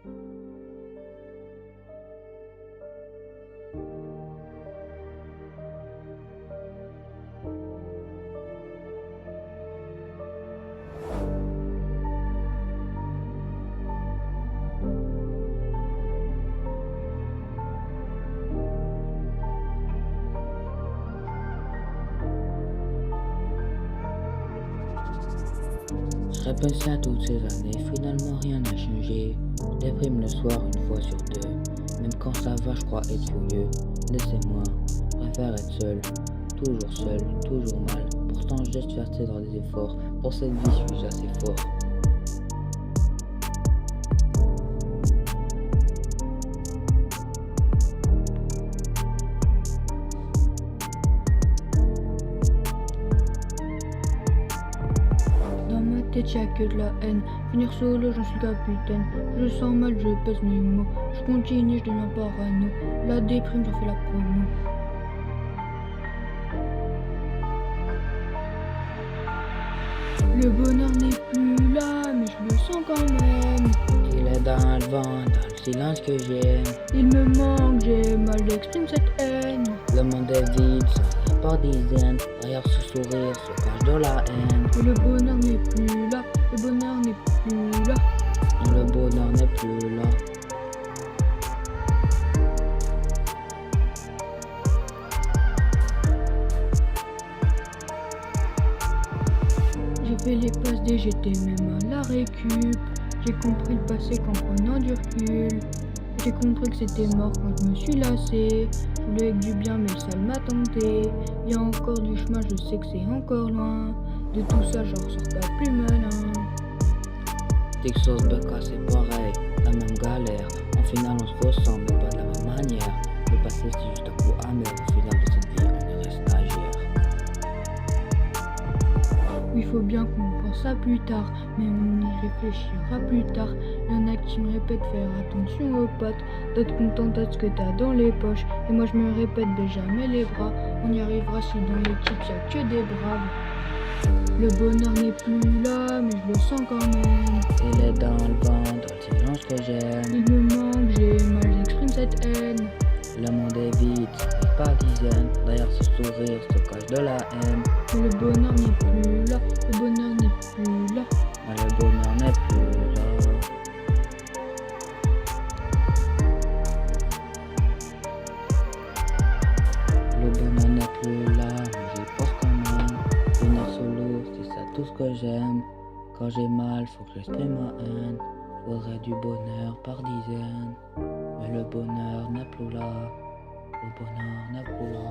Je répète ça toutes ces années, finalement rien n'a changé. Je déprime le soir une fois sur deux. Même quand ça va, je crois être furieux. Laissez-moi, je préfère être seul, toujours mal. Pourtant je laisse faire dans des efforts. Pour cette vie, je suis assez fort. Tête, y'a que de la haine. Finir solo, j'en suis capitaine. Je sens mal, je pèse mes mots. Je continue, je deviens parano. La déprime, j'en fais la promo. Le bonheur n'est plus là, mais je le sens quand même. Il est dans le vent, dans le silence que j'aime. Il me manque, j'ai mal, j'exprime cette haine. Le monde est vide, sourire par dizaines. Derrière ce sourire se cache de la haine. Et le bonheur n'est plus là, le bonheur n'est plus là. Non, le bonheur n'est plus là. J'ai fait les passes des GT, même à la récup. J'ai compris le passé qu'en prenant du recul. J'ai compris que c'était mort quand je me suis lassé. Je voulais que du bien, mais le sale m'a tenté. Y a encore du chemin, je sais que c'est encore loin. De tout ça, j'en ressors pas plus malin. Texas, Becca, c'est pareil, la même galère. En final, on se ressemble, mais pas de la même manière. Le passé, c'est juste un coup amer. Au final de cette vie, on reste stagiaire. Il faut bien qu'on pense à plus tard, mais on y réfléchira plus tard. Y'en a qui me répètent faire attention aux potes, d'autres contentent de ce que t'as dans les poches. Et moi je me répète, baisse jamais les bras. On y arrivera si dans l'équipe y'a que des braves. Le bonheur n'est plus là, mais je le sens quand même. Il est dans le vent, dans le silence que j'aime. Il me manque, j'ai mal, j'exprime cette haine. Le monde est vide, sourire par dizaines. Derrière ce sourire se cache de la haine. Mais le bonheur n'est plus là, le bonheur n'est plus là. Mais le bonheur n'est plus là. Le bonheur n'est plus là, mais j'y pense quand même. Finir solo, c'est ça tout ce que j'aime. Quand j'ai mal, faut que j'exprime ma haine. Faudrait du bonheur par dizaines. Mais le bonheur n'est plus là. Le bonheur n'est plus là.